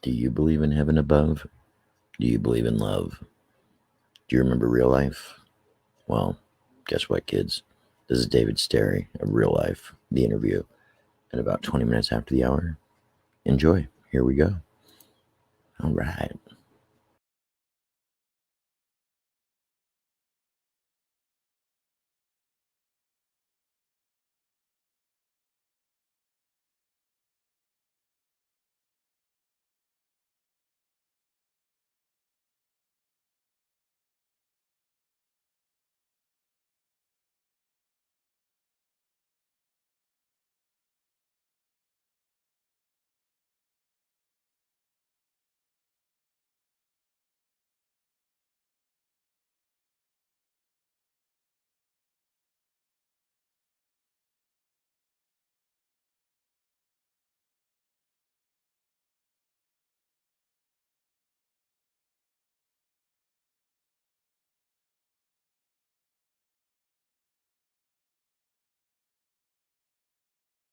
Do you believe in heaven above? Do you believe in love? Do you remember real life? Well, guess what, kids? This is David Sterry of Real Life, the interview, in about 20 minutes after the hour. Enjoy. Here we go. All right.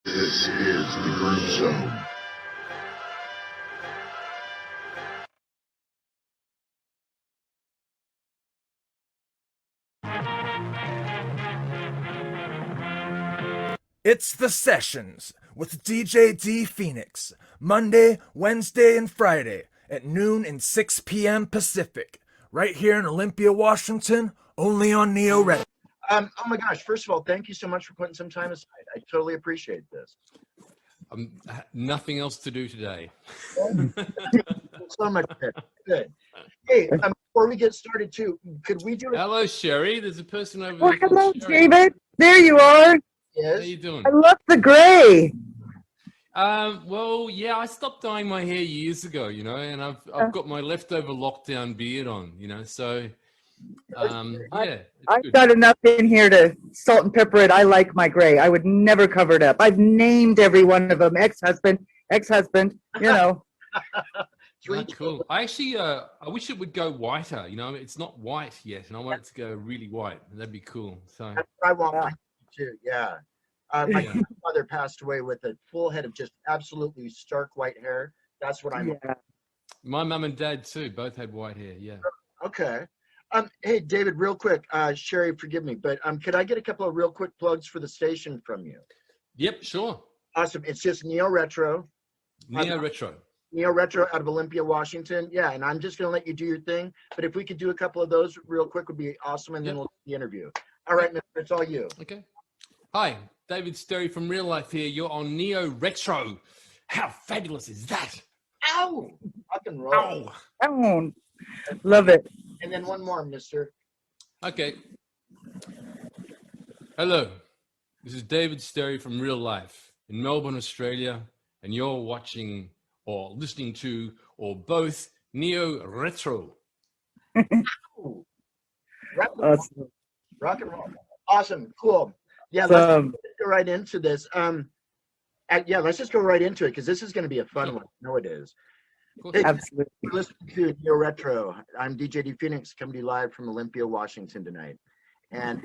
This is the Groove Zone. It's The Sessions with DJ D Phoenix, Monday, Wednesday, and Friday at noon and 6 p.m. Pacific, right here in Olympia, Washington, only on Neo Red. Oh my gosh, first of all, thank you so much for putting some time aside. I totally appreciate this. Nothing else to do today. So much good. Hey, before we get started too, could we do it? Hello, Sherry. There's a person over Oh, there. hello, Sherry. David. There you are. How Yes. you doing? I love the gray. Well, yeah, I stopped dyeing my hair years ago, and I've got my leftover lockdown beard on, so yeah. I've Good. got enough in here to salt and pepper it. I like my gray. I would never cover it up. I've named every one of them. Ex-husband, Three. Cool. I actually, I wish it would go whiter. It's not white yet, and I want it to go really white. That'd be cool. So That's what I want mine too. Yeah. My grandmother passed away with a full head of just absolutely stark white hair. That's what I'm. Yeah. my mum and dad too both had white hair. Yeah. Okay. Hey, David, real quick. Sherry, forgive me, but could I get a couple of real quick plugs for the station from you? Yep. Sure. Awesome. It's just Neo Retro. Neo Retro. Neo Retro out of Olympia, Washington. Yeah, and I'm just going to let you do your thing. But if we could do a couple of those real quick would be awesome, and then we'll do the interview. All right, mister, it's all you. Okay. Hi, David Sterry from Real Life here. You're on Neo Retro. How fabulous is that? Ow! Rock and roll. Ow! Oh, love it. And then one more, mister. Okay. Hello, this is David Sterry from Real Life in Melbourne, Australia, and you're watching or listening to or both Neo Retro. Ooh. Rock and roll. Awesome. Rock and roll. Awesome. Cool. Yeah, Awesome. let's go right into this. Yeah, let's just go right into it because this is going to be a fun one. I know it is. Hey, Absolutely. you're listening to Neo Retro. I'm DJ D Phoenix coming to you live from Olympia, Washington tonight. And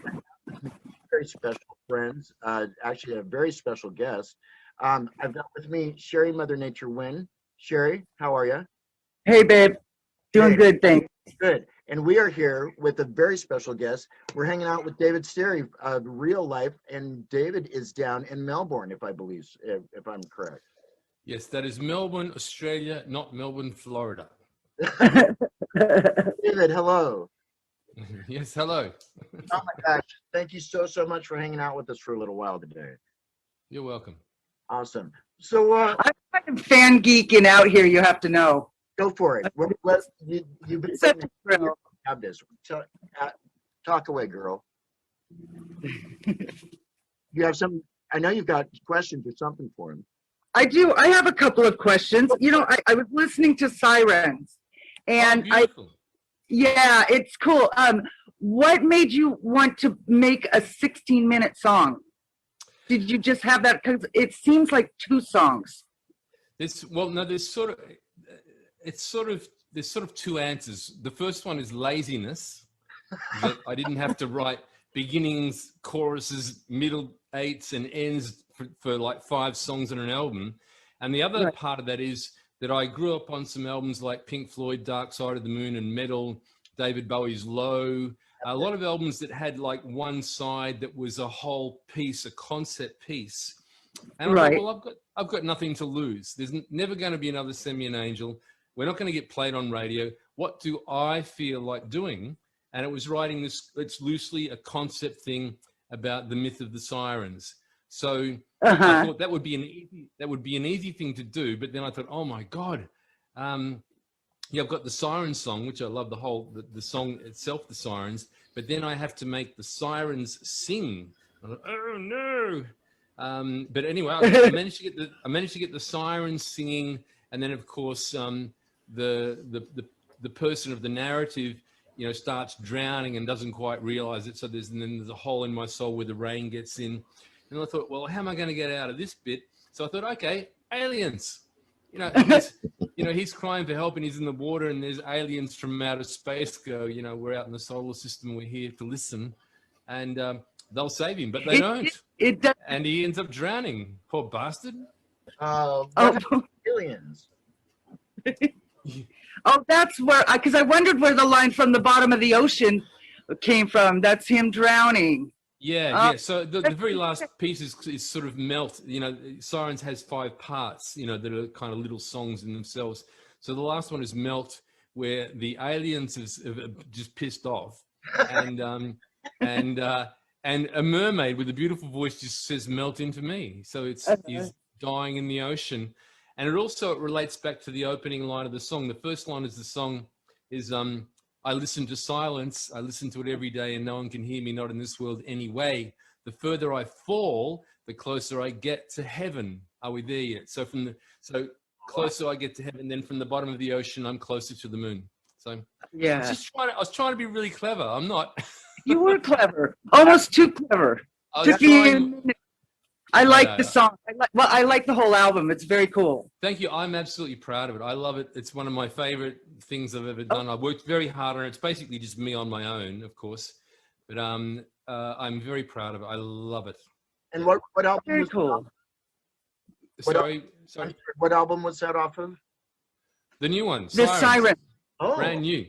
very special friends, actually a very special guest. I've got with me Sherry Mother Nature Wynn. Sherry, how are you? Hey, babe. Doing Hey. good, thanks. Good. And we are here with a very special guest. We're hanging out with David Sterry of Real Life, and David is down in Melbourne, if I'm correct. Yes, that is Melbourne, Australia, not Melbourne, Florida. David, hello. Yes, hello. Oh my gosh. Thank you so much for hanging out with us for a little while today. You're welcome. Awesome. So I'm kind of fan geeking out here, you have to know. go for it. You've been Such saying a thrill. have this. Talk away, girl. You have some. I know you've got questions or something for him. I do. I have a couple of questions. I was listening to Sirens, and beautiful. yeah, it's cool. What made you want to make a 16-minute song? Did you just have that? Because it seems like two songs. There's sort of two answers. The first one is laziness, that I didn't have to write beginnings, choruses, middle eights, and ends for like 5 songs on an album. And the other part of that is that I grew up on some albums like Pink Floyd, Dark Side of the Moon, and Metal, David Bowie's Low, a lot of albums that had like one side that was a whole piece, a concept piece. And I Right. thought, well, I've got nothing to lose. There's never going to be another Send Me an Angel. We're not going to get played on radio. What do I feel like doing? And it was writing this, it's loosely a concept thing about the myth of the sirens. So I thought that would be an easy thing to do. But then I thought, oh my God, yeah, I've got the siren song, which I love the song itself, the sirens. But then I have to make the sirens sing. I thought, oh no. But anyway, I managed to get the sirens singing, and then of course the person of the narrative, starts drowning and doesn't quite realize it. So there's a hole in my soul where the rain gets in, and I thought, well, how am I going to get out of this bit? So I thought, okay, aliens. He's crying for help and he's in the water, and there's aliens from outer space go, we're out in the solar system, we're here to listen, and they'll save him, but they don't. It does. And he ends up drowning. Poor bastard. Aliens. Oh, that's where, because I wondered where the line from the bottom of the ocean came from. That's him drowning. Yeah. So the very last piece is sort of melt. Sirens has 5 parts, that are kind of little songs in themselves. So the last one is melt, where the aliens have just pissed off, and a mermaid with a beautiful voice just says, melt into me. So he's dying in the ocean. And it also relates back to the opening line of the song. The first line of the song is, I listen to silence. I listen to it every day, and no one can hear me, not in this world anyway. The further I fall, the closer I get to heaven. Are we there yet? So closer I get to heaven, then from the bottom of the ocean, I'm closer to the moon. So yeah, I was trying to be really clever. I'm not. You were clever, almost too clever. I like the song. I like the whole album. It's very cool. Thank you. I'm absolutely proud of it. I love it. It's one of my favorite things I've ever done. I've worked very hard on it. It's basically just me on my own, of course, but I'm very proud of it. I love it. And what album? Very cool. Sorry. What album was that off of? The new one. The Siren. Oh. Brand new.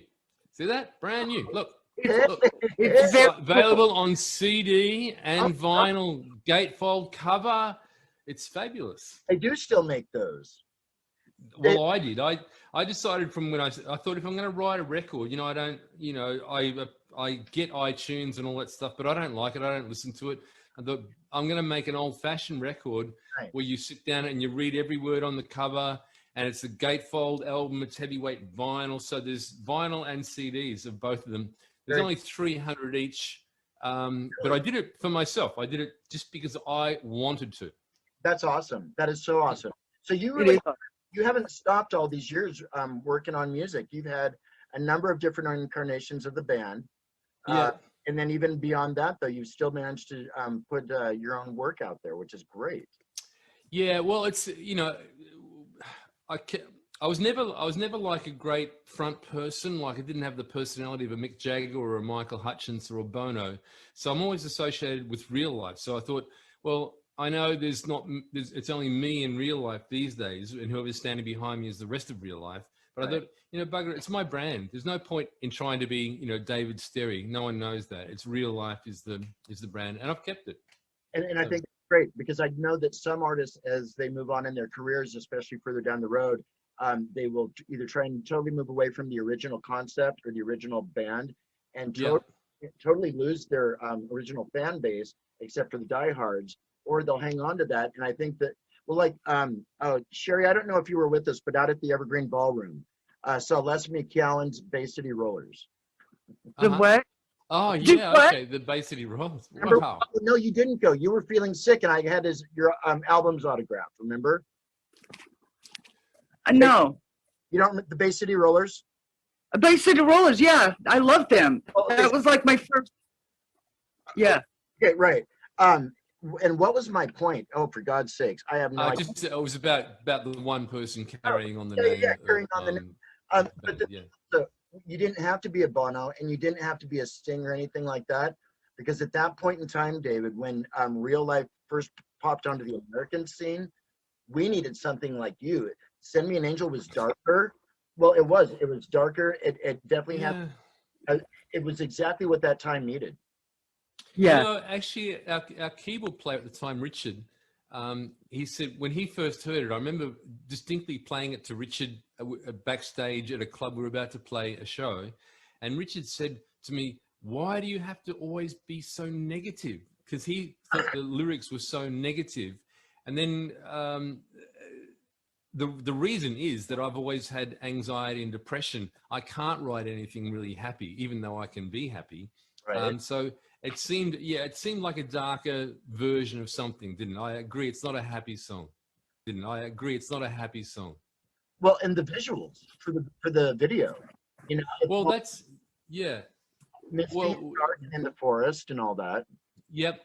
See that? Brand new. Look. It's available on CD and vinyl, gatefold cover. It's fabulous. They do still make those. Well, I did. I decided from when I thought, if I'm going to write a record, I don't, I get iTunes and all that stuff, but I don't like it. I don't listen to it. I thought, I'm going to make an old-fashioned record where you sit down and you read every word on the cover. And it's a gatefold album. It's heavyweight vinyl. So there's vinyl and CDs of both of them. There's only 300 each. But I did it for myself. I did it just because I wanted to. That's awesome. That is so awesome. So you haven't stopped all these years working on music. You've had a number of different incarnations of the band. Yeah. And then even beyond that, though, you've still managed to put your own work out there, which is great. Yeah. Well, it's, I was never like a great front person. Like, I didn't have the personality of a Mick Jagger or a Michael Hutchence or a Bono. So I'm always associated with real life. So I thought, well, I know it's only me in real life these days, and whoever's standing behind me is the rest of real life. But I thought, bugger, it's my brand. There's no point in trying to be, David Sterry. No one knows that. It's real life is the brand, and I've kept it. And I think it's great, because I know that some artists, as they move on in their careers, especially further down the road, they will either try and totally move away from the original concept or the original band, and totally lose their original fan base, except for the diehards, or they'll hang on to that. And I think that, well, like Sherry, I don't know if you were with us, but out at the Evergreen Ballroom, saw Les McAllen's Bay City Rollers. The what? Oh yeah, okay, the Bay City Rollers. Wow. No, you didn't go. You were feeling sick, and I had your albums autographed. Remember? No. You don't, the Bay City Rollers? Bay City Rollers, yeah. I love them. That was like my first. Yeah. Okay, right. And what was my point? Oh, for God's sakes, I have no idea. It was about the one person carrying on the name. Yeah, carrying on the name. So you didn't have to be a Bono, and you didn't have to be a Sting or anything like that, because at that point in time, David, when real life first popped onto the American scene, we needed something like you. Send Me an Angel was darker. Well, it was darker. It definitely Yeah. it was exactly what that time needed. Yeah. You know, actually, our keyboard player at the time, Richard, he said when he first heard it, I remember distinctly playing it to Richard backstage at a club we were about to play a show. And Richard said to me, "Why do you have to always be so negative?" Because he thought the lyrics were so negative. And then the reason is that I've always had anxiety and depression. I can't write anything really happy, even though I can be happy. Right. So it seemed like a darker version of something, didn't it? I agree, it's not a happy song. Didn't I agree? It's not a happy song. Well, and the visuals for the video, you know. Well, that's yeah. Misty, well, dark in the forest and all that. Yep.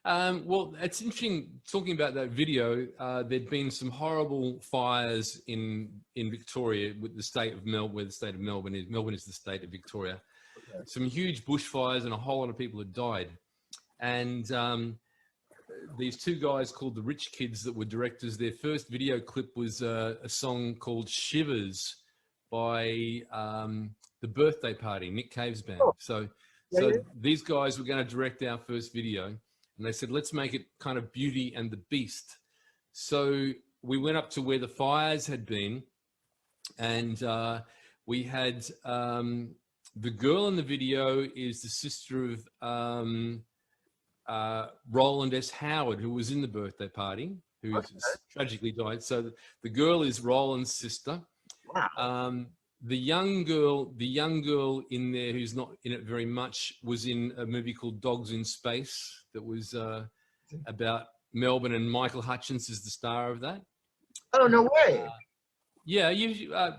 Well, it's interesting talking about that video. There'd been some horrible fires in Victoria with the state of Melbourne, where the state of Melbourne is. Melbourne is the state of Victoria. Okay. Some huge bushfires and a whole lot of people had died. And these two guys called the Rich Kids that were directors, their first video clip was a song called Shivers by The Birthday Party, Nick Cave's band. Oh. So Yeah. these guys were going to direct our first video, and they said, let's make it kind of Beauty and the Beast. So we went up to where the fires had been, and we had the girl in the video is the sister of Roland S. Howard, who was in the birthday party, who tragically died. So the girl is Roland's sister. Wow. The young girl in there who's not in it very much was in a movie called Dogs in Space that was about Melbourne, and Michael Hutchence is the star of that. Oh, no way. Yeah,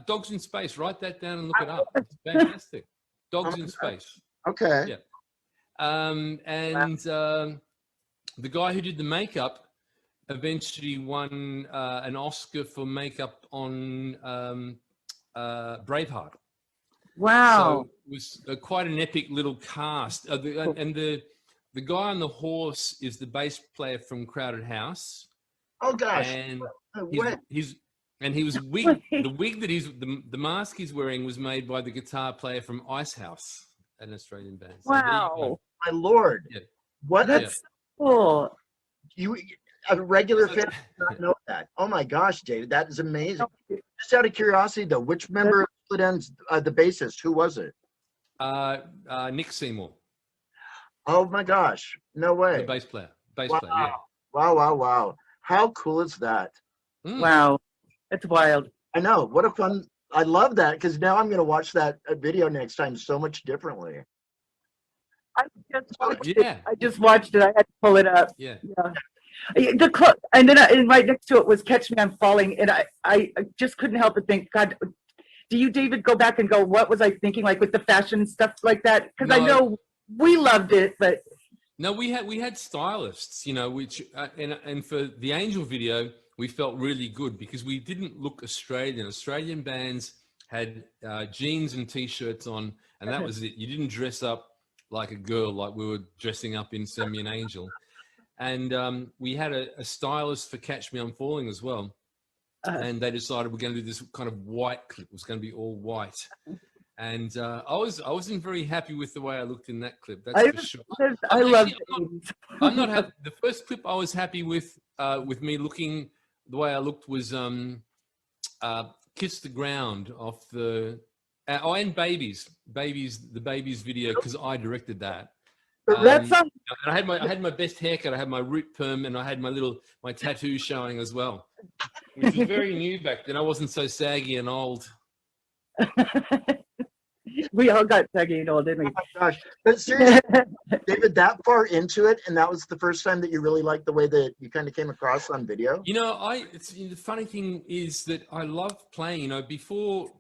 Dogs in Space. Write that down and look it up. It's fantastic. Dogs in Space. Okay. Yeah. The guy who did the makeup eventually won an Oscar for makeup on Braveheart. Wow. So it was quite an epic little cast. And the guy on the horse is the bass player from Crowded House. Oh gosh. And What? he was wig. The wig that the mask he's wearing was made by the guitar player from Ice House, an Australian band. So Wow. My Lord. Yeah. What? That's cool. You, a regular fan, does not know that. Oh my gosh, David, that is amazing. Just out of curiosity, though, which member of Split Enz, the bassist, who was it? Nick Seymour. Oh my gosh, no way. The bass player. Player, Wow. yeah. Wow. How cool is that? Mm. Wow. That's wild. I know. What a fun. I love that, because now I'm going to watch that video next time so much differently. I just watched Yeah. it. I just watched it. I had to pull it up. Yeah. And then and right next to it was Catch Me I'm Falling, and I just couldn't help but think, God, do you, David, go back and go, what was I thinking, like with the fashion stuff like that? Because I know we loved it, but no, we had stylists, you know, which and for the Angel video, we felt really good because we didn't look Australian. Australian bands had jeans and t-shirts on, and that was it. You didn't dress up like a girl, like we were dressing up in Send Me an Angel. And we had a stylist for Catch Me I'm Falling as well. And they decided we're going to do this kind of white clip. It was going to be all white. And I wasn't very happy with the way I looked in that clip. That's for sure. I love it. I'm not happy. The first clip I was happy with me looking the way I looked was Kiss the Ground off the and Babies the Babies video, because I directed that. That song. And I had my best haircut. I had my root perm, and I had my tattoo showing as well, which was very new back then. I wasn't so saggy and old. We all got saggy and old, didn't we? Oh my gosh. But seriously, David, that far into it, and that was the first time that you really liked the way that you kind of came across on video? You know, the funny thing is that I love playing. You know, before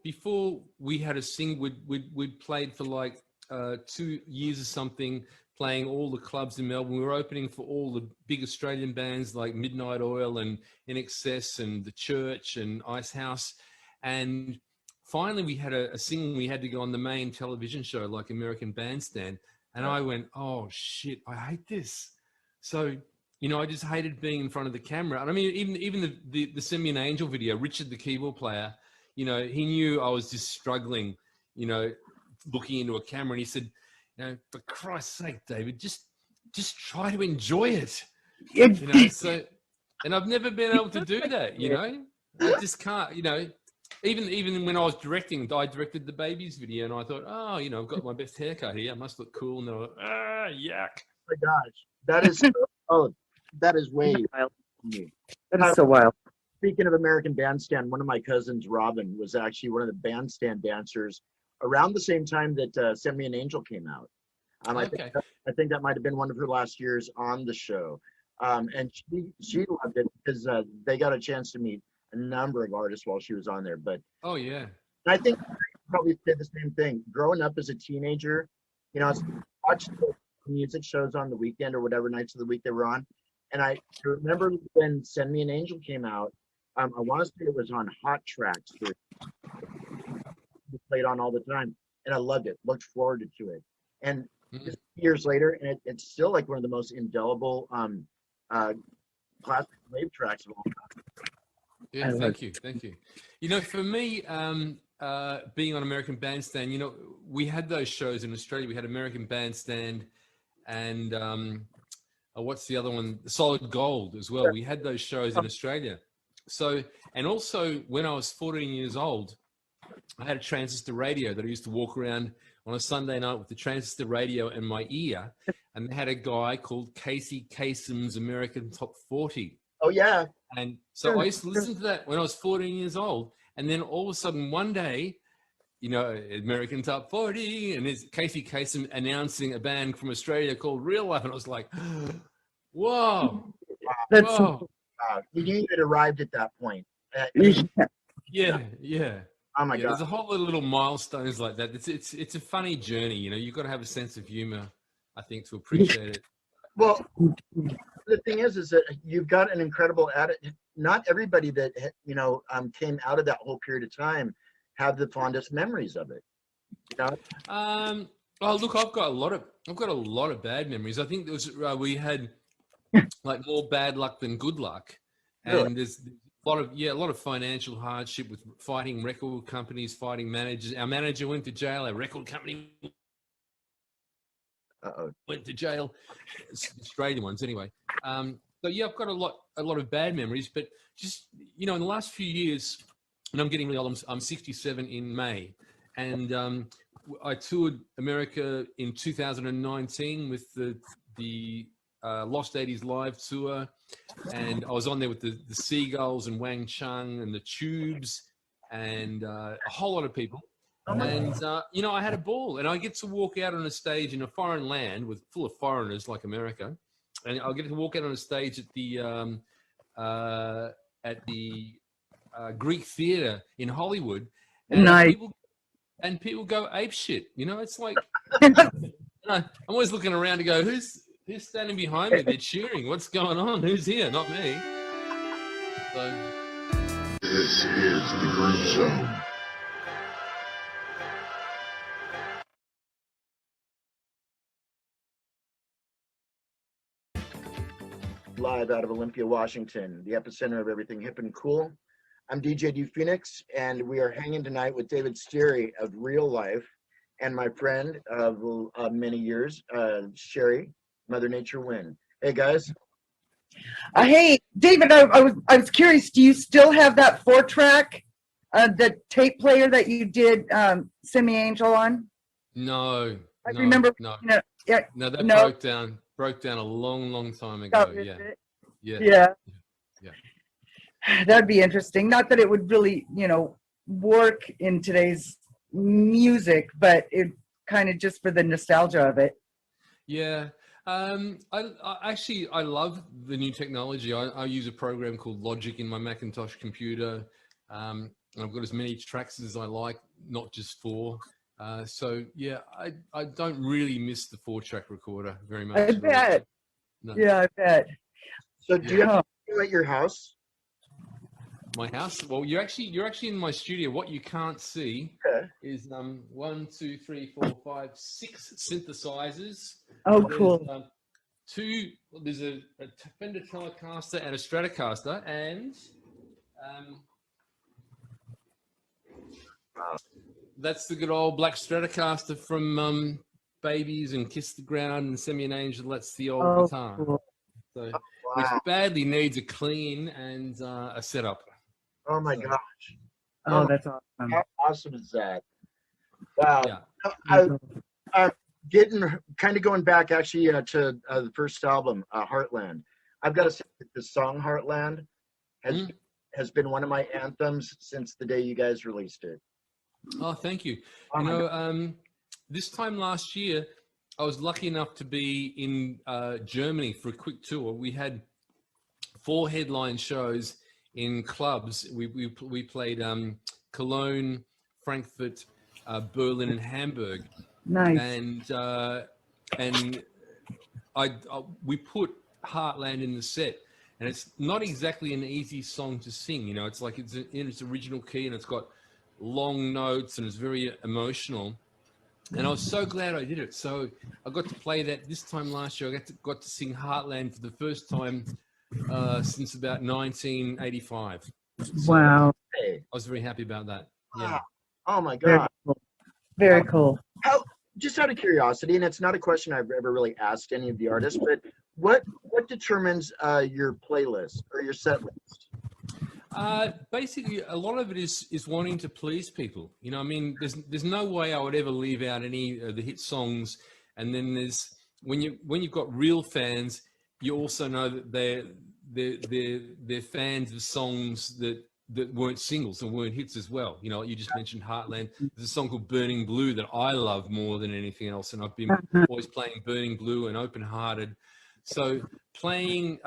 we had a sing, we'd played for like 2 years or something, playing all the clubs in Melbourne. We were opening for all the big Australian bands like Midnight Oil and In Excess and The Church and Ice House. And finally we had a single. We had to go on the main television show like American Bandstand. And I went, oh shit, I hate this. So, You know, I just hated being in front of the camera. And I mean, even the Send Me an Angel video, Richard, the keyboard player, you know, he knew I was just struggling, you know, looking into a camera. And he said, you know, for Christ's sake, David, just try to enjoy it. You know, so, and I've never been able to do that, you know. I just can't, you know. Even when I was directing, I directed the babies video, and I thought, oh, you know, I've got my best haircut here. I must look cool. And they're like, yuck. Oh my gosh, that is that is way wild to me. That is so wild. Speaking of American Bandstand, one of my cousins, Robin, was actually one of the bandstand dancers around the same time that Send Me an Angel came out. I think that might have been one of her last years on the show. And she loved it because they got a chance to meet a number of artists while she was on there. But oh yeah, I think I probably did the same thing. Growing up as a teenager, you know, I watched the music shows on the weekend or whatever nights of the week they were on. And I remember when Send Me an Angel came out, I want to say it was on Hot Tracks. Played on all the time. And I loved it, looked forward to it. And just years later, and it's still like one of the most indelible classic wave tracks of all time. Yeah, thank you. You know, for me, being on American Bandstand, you know, we had those shows in Australia. We had American Bandstand and what's the other one? Solid Gold as well. We had those shows in Australia. So, and also when I was 14 years old, I had a transistor radio that I used to walk around on a Sunday night with the transistor radio in my ear. And they had a guy called Casey Kasem's American Top 40. Oh, yeah. And so I used to listen to that when I was 14 years old. And then all of a sudden one day, you know, American Top 40, and it's Casey Kasem announcing a band from Australia called Real Life. And I was like, whoa. Whoa. You knew it arrived at that point. Yeah. Oh my God. There's a whole little milestones like that. It's a funny journey, you know. You've got to have a sense of humor, I think, to appreciate it. Well, the thing is that you've got an incredible attitude. Not everybody that, you know, came out of that whole period of time have the fondest memories of it. You know? Well, look, I've got a lot of bad memories. I think there was we had like more bad luck than good luck, and Really? there's a lot of financial hardship with fighting record companies, fighting managers. Our manager went to jail. Our record company went to jail. Australian ones, anyway. So yeah, I've got a lot of bad memories. But just, you know, in the last few years, and I'm getting really old. I'm 67 in May, and I toured America in 2019 with the Lost 80s live tour, and I was on there with the Seagulls and Wang Chung and the Tubes and a whole lot of people. And you know, I had a ball, and I get to walk out on a stage in a foreign land full of foreigners like America, and I'll get to walk out on a stage at the Greek Theater in Hollywood, and Nice. people go ape shit. You know, it's like I'm always looking around to go, who's standing behind me? They're cheering. What's going on? Who's here? Not me. So. This is the Groove Zone. Live out of Olympia, Washington, the epicenter of everything hip and cool. I'm DJ D Phoenix, and we are hanging tonight with David Sterry of Real Life, and my friend of many years, Sherry, Mother Nature Wynn. Hey guys. Hey, David, I was curious. Do you still have that 4-track, the tape player that you did Send Me Angel on? No. I remember. No. You know, yeah, No, that no. broke down a long time ago. Yeah. That'd be interesting. Not that it would really, you know, work in today's music, but it kind of just for the nostalgia of it. Yeah. I love the new technology. I use a program called Logic in my Macintosh computer. I've got as many tracks as I like, not just 4. So yeah, I don't really miss the 4-track recorder very much. I bet. No. Yeah, I bet. So do you have you at your house? My house? Well, you're actually in my studio. What you can't see is 1, 2, 3, 4, 5, 6 synthesizers. Oh, There's, cool. there's a Fender Telecaster and a Stratocaster, and that's the good old black Stratocaster from Babies and Kiss the Ground and Send Me an Angel. That's the old guitar. Cool. So, Wow. which badly needs a clean and a setup. Oh my So- gosh. Oh, that's awesome. How awesome is that? Wow. Yeah. Going back actually to the first album, Heartland. I've got to say that the song Heartland has been one of my anthems since the day you guys released it. Oh, thank you. Oh You my know, this time last year, I was lucky enough to be in Germany for a quick tour. We had 4 headline shows in clubs. We played Cologne, Frankfurt, Berlin, and Hamburg. Nice. And we put Heartland in the set, and it's not exactly an easy song to sing. You know, it's like it's in its original key, and it's got long notes, and it's very emotional. And I was so glad I did it. So I got to play that this time last year. I got to sing Heartland for the first time since about 1985. So Wow. Hey. I was very happy about that. Yeah. Wow. Oh my Very God. cool. Very cool. Just out of curiosity, and it's not a question I've ever really asked any of the artists, but what determines your playlist or your set list? Basically, a lot of it is wanting to please people. You know, I mean, there's no way I would ever leave out any of the hit songs. And then there's when you've got real fans, you also know that they're fans of songs that weren't singles and weren't hits as well. You know, you just mentioned Heartland. There's a song called Burning Blue that I love more than anything else, and I've been always playing Burning Blue and Open Hearted. So playing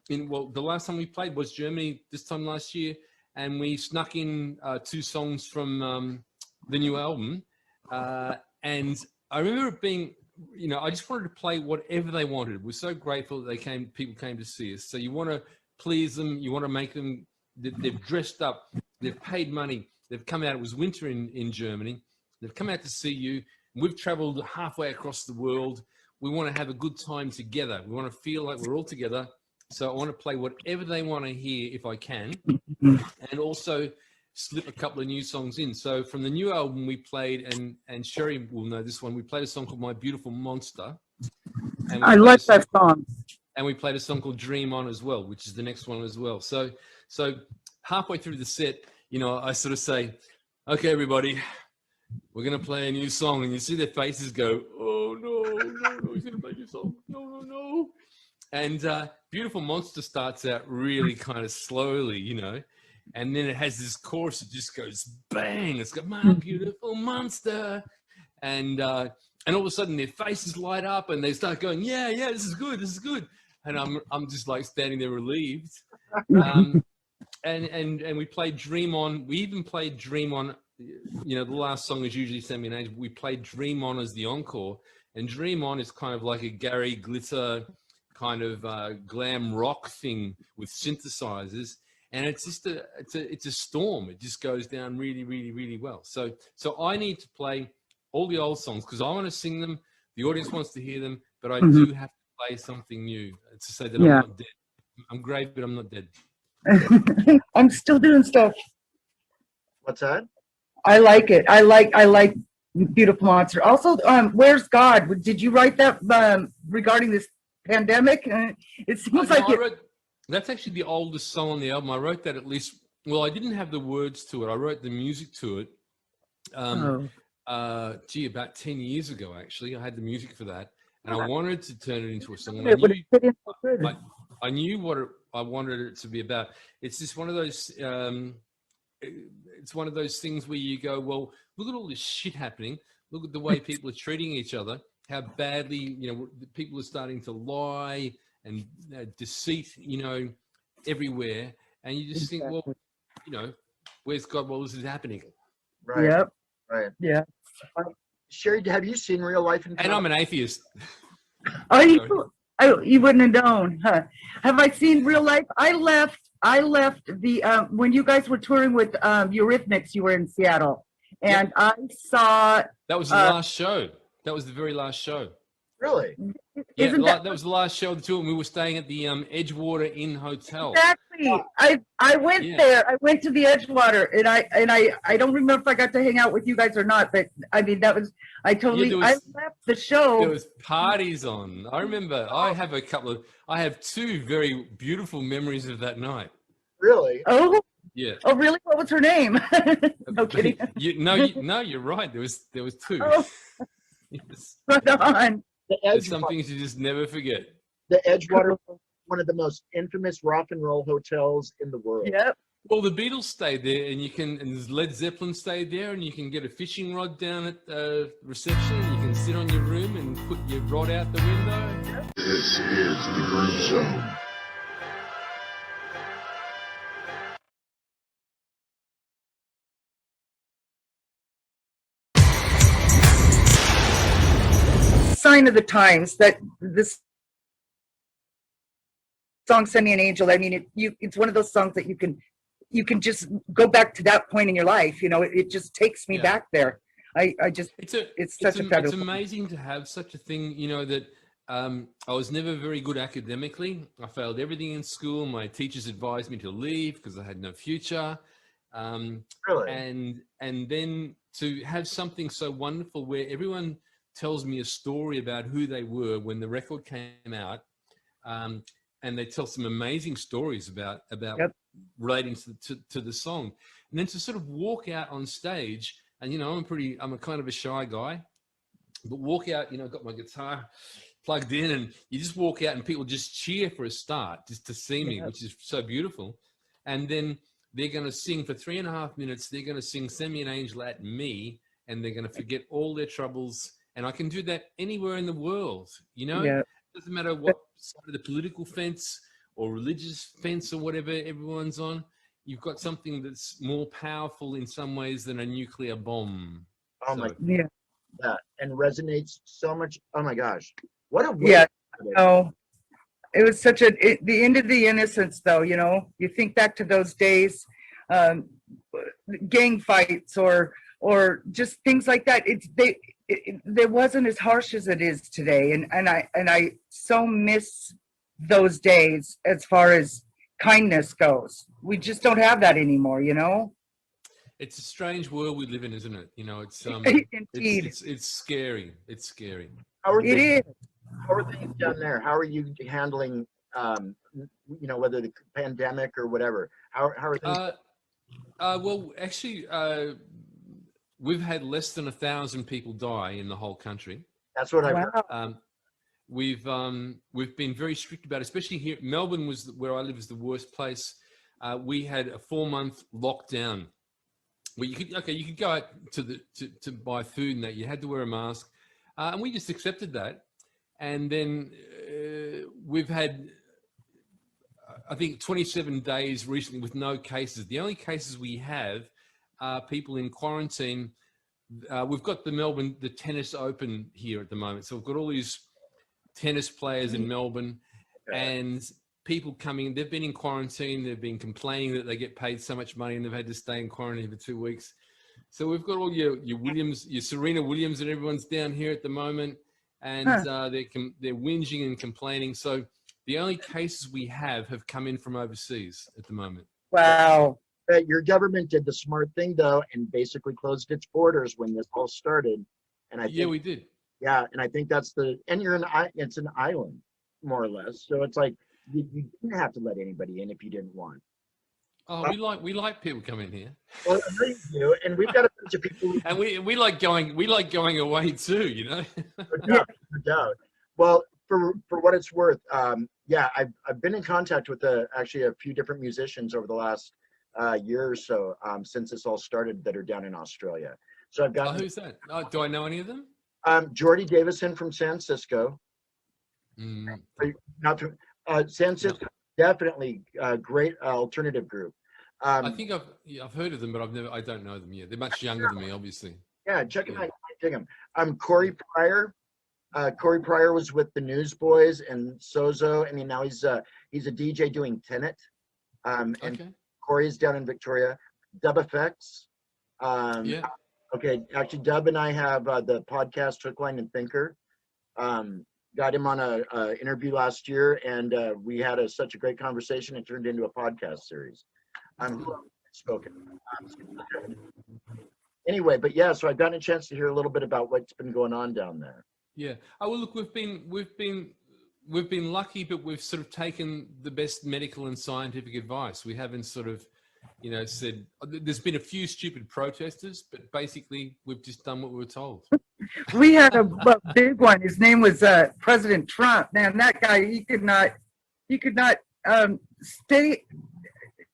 the last time we played was Germany this time last year, and we snuck in 2 songs from the new album. And I remember it being, you know, I just wanted to play whatever they wanted. We're so grateful that people came to see us. So you want to please them, you want to make them. They've dressed up, they've paid money, they've come out. It was winter in Germany. They've come out to see you. We've traveled halfway across the world. We want to have a good time together. We want to feel like we're all together. So I want to play whatever they want to hear if I can, and also slip a couple of new songs in. So from the new album we played, and Sherry will know this one, we played a song called My Beautiful Monster. And I like that song. And we played a song called Dream On as well, which is the next one as well. So halfway through the set, you know, I sort of say, okay, everybody, we're going to play a new song. And you see their faces go, oh, no, he's going to play a new song. No. And Beautiful Monster starts out really kind of slowly, you know, and then it has this chorus that just goes bang. It's got My Beautiful Monster. And all of a sudden their faces light up and they start going, yeah, this is good. And I'm just like standing there relieved. And we played Dream On. We even played Dream On. You know, the last song is usually Send Me an Angel. We played Dream On as the encore. And Dream On is kind of like a Gary Glitter kind of glam rock thing with synthesizers. And it's just it's a storm. It just goes down really, really, really well. So I need to play all the old songs because I want to sing them. The audience wants to hear them, but I do have to play something new to say that I'm not dead. I'm great, but I'm not dead. I'm still doing stuff. What's that? I like it. I like Beautiful Monster. Also, Where's God? Did you write that regarding this pandemic? It seems like that's actually the oldest song on the album. I wrote that I didn't have the words to it. I wrote the music to it. About 10 years ago, actually. I had the music for that. And I wanted to turn it into a song. I knew what I wanted it to be about. It's just one of those, it's one of those things where you go, well, look at all this shit happening. Look at the way people are treating each other, how badly, you know, people are starting to lie and deceit, you know, everywhere. And you just think, well, you know, where's God while this is happening? Right. Yep. Right. Yeah. Sherry, have you seen Real Life in And I'm an atheist. You wouldn't have known, huh? Have I seen Real Life? I left the when you guys were touring with Eurythmics, you were in Seattle, and I saw that was the last show. That was the very last show. Really? Yeah, Isn't that was the last show of the tour, and we were staying at the Edgewater Inn Hotel. exactly? I went Yeah. there. I went to the Edgewater, and I don't remember if I got to hang out with you guys or not. But I mean, that was I totally there I was- left the show. There was parties on. I remember. I have two very beautiful memories of that night. Really? Oh, Yeah. oh, really? What was her name? No kidding. No, you're right. There was two. Oh. Yes. Right on. The There's some Edgewater, things you just never forget. the Edgewater, one of the most infamous rock and roll hotels in the world. Yep. Well, the Beatles stayed there, and Led Zeppelin stayed there, and you can get a fishing rod down at reception, and you can sit on your room and put your rod out the window. This is the Groove Zone. Sign of the times that this song "Send Me an Angel." I mean, it's one of those songs that you can just go back to that point in your life. You know, it just takes me Yeah. back there. It's such a fabulous. It's amazing to have such a thing. You know that I was never very good academically. I failed everything in school. My teachers advised me to leave because I had no future. Really? And then to have something so wonderful where everyone tells me a story about who they were when the record came out, and they tell some amazing stories about Yep. relating to the song, and then to sort of walk out on stage, and you know, I'm a kind of a shy guy, but walk out, you know, got my guitar plugged in, and you just walk out and people just cheer for a start, just to see me, which is so beautiful. And then they're going to sing for 3.5 minutes. They're going to sing "Send Me an Angel" at me, and they're going to forget all their troubles. And I can do that anywhere in the world, you know? Yeah. It doesn't matter what side of the political fence or religious fence or whatever everyone's on. You've got something that's more powerful in some ways than a nuclear bomb. Oh my So- Yeah. God. And resonates so much. Oh my gosh. What a way Yeah. to do it. Oh, it was such the end of the innocence, though. You know, you think back to those days, gang fights or just things like that. It wasn't as harsh as it is today, and I so miss those days as far as kindness goes. We just don't have that anymore, you know. It's a strange world we live in, isn't it? You know, it's Indeed, it's scary. It's scary. How are it things, is. how are things down there? How are you handling, you know, whether the pandemic or whatever? How are things? Well, actually, we've had less than 1,000 people die in the whole country. That's what I've heard. Wow. We've been very strict about it, especially here. Melbourne was where I live, is the worst place. We had a 4-month lockdown where you could go out to buy food and that you had to wear a mask, and we just accepted that. And then we've had, I think, 27 days recently with no cases. The only cases we have are people in quarantine. We've got the tennis open here at the moment. So we've got all these tennis players in Melbourne, and people coming. They've been in quarantine. They've been complaining that they get paid so much money and they've had to stay in quarantine for 2 weeks. So we've got all your Williams, your Serena Williams, and everyone's down here at the moment, and they're whinging and complaining. So the only cases we have come in from overseas at the moment. Wow. Your government did the smart thing though, and basically closed its borders when this all started. And I think, we did. yeah, and I think that's and it's an island, more or less. So it's like you didn't have to let anybody in if you didn't want. Oh, we like people coming here. Well, I know you do, and we've got a bunch of people. And we like going away too, you know. No doubt. Well, for what it's worth, yeah, I've been in contact with actually a few different musicians over the last year or so since this all started that are down in Australia. So I've got who's that? Do I know any of them? Jordy Davison from San Cisco. Mm. Not from San Cisco, definitely a great alternative group. I think I've heard of them, but I don't know them yet. They're much younger than me, obviously. Yeah, check them out. Dig them. Corey Pryor. Corey Pryor was with the Newsboys and Sozo. I mean, now he's a DJ doing Tenet. And Okay. Corey's down in Victoria. Dub Effects. Yeah. Okay, actually, Dub and I have the podcast Hook, Line, and Thinker. Got him on a interview last year, and we had such a great conversation. It turned into a podcast series. Who else spoken? Anyway, but yeah, so I've gotten a chance to hear a little bit about what's been going on down there. Yeah. Oh, well, look, we've been lucky, but we've sort of taken the best medical and scientific advice. We haven't sort of, said there's been a few stupid protesters, but basically we've just done what we were told. We had a big one. His name was President Trump. Man, that guy, he could not stay.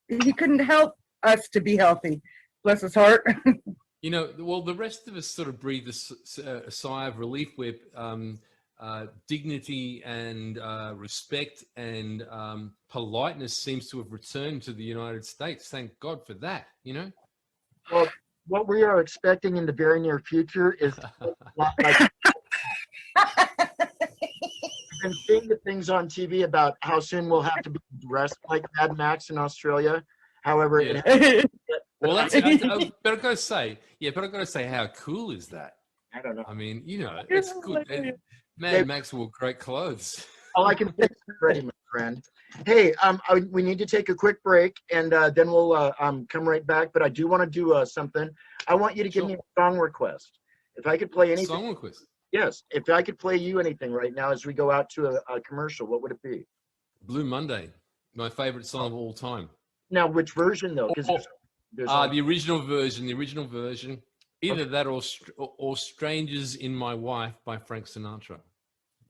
He couldn't help us to be healthy. Bless his heart. Well, the rest of us sort of breathe a sigh of relief where dignity and respect and politeness seems to have returned to the United States. Thank God for that, Well, what we are expecting in the very near future is a lot like I've been seeing the things on TV about how soon we'll have to be dressed like Mad Max in Australia. However, yeah. Well, but I've got to say, how cool is that? I don't know. I mean, it's good. Mad Max wore great clothes. All I can say is ready, my friend. Hey, we need to take a quick break, and then we'll come right back. But I do want to do something. I want you to give me a song request. If I could play anything. Song request? Yes. If I could play you anything right now as we go out to a commercial, what would it be? Blue Monday, my favorite song of all time. Now, which version, though? Because the original version. Either that or Strangers in My Wife by Frank Sinatra.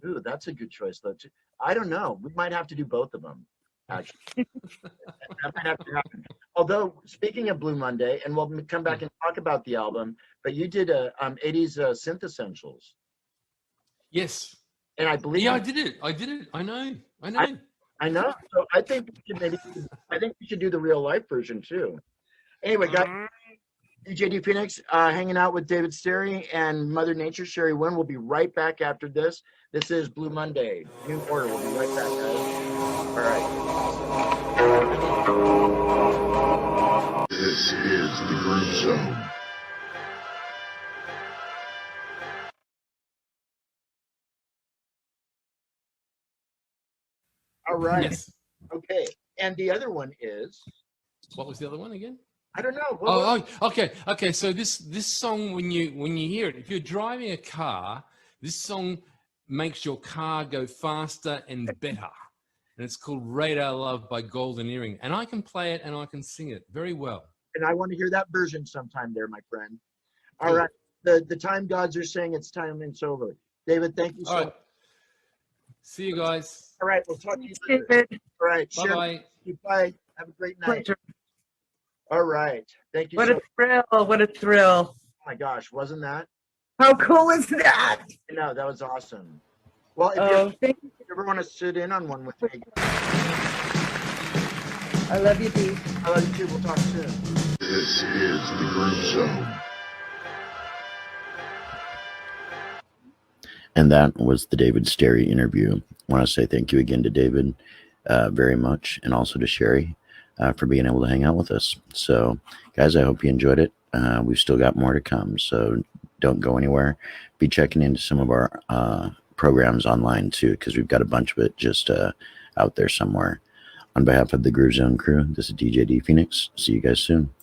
Ooh, that's a good choice, though. I don't know. We might have to do both of them, actually. That might have to happen. Although, speaking of Blue Monday, and we'll come back and talk about the album, but you did 80s synth essentials. Yes. And I believe... Yeah, I did it. I know. I know. So I think we should do the real life version, too. Anyway, guys, DJ D Phoenix hanging out with David Sterry and Mother Nature, Sherry Wynn. We'll be right back after this. This is Blue Monday. New Order. We'll be right back, guys. All right. This is the Groove Zone. All right. Yes. Okay. And the other one is... What was the other one again? I don't know. Okay. So this song, when you hear it, if you're driving a car, this song makes your car go faster and better. And it's called Radar Love by Golden Earring. And I can play it and I can sing it very well. And I want to hear that version sometime there, my friend. All right. The time gods are saying it's time and it's over. David, thank you so much. See you guys. All right. We'll talk to you later. All right. Bye-bye. Bye. Have a great night. Pleasure. All right. Thank you. What a thrill. What a thrill. Oh my gosh. Wasn't that? How cool is that? No, that was awesome. Well, if you ever want to sit in on one with me, I love you, D. I love you too. We'll talk soon. This is the Groove Zone. And that was the David Sterry interview. I want to say thank you again to David very much, and also to Sherry for being able to hang out with us. So, guys, I hope you enjoyed it. We've still got more to come, so don't go anywhere. Be checking into some of our programs online, too, because we've got a bunch of it just out there somewhere. On behalf of the Groove Zone crew, this is DJ D Phoenix. See you guys soon.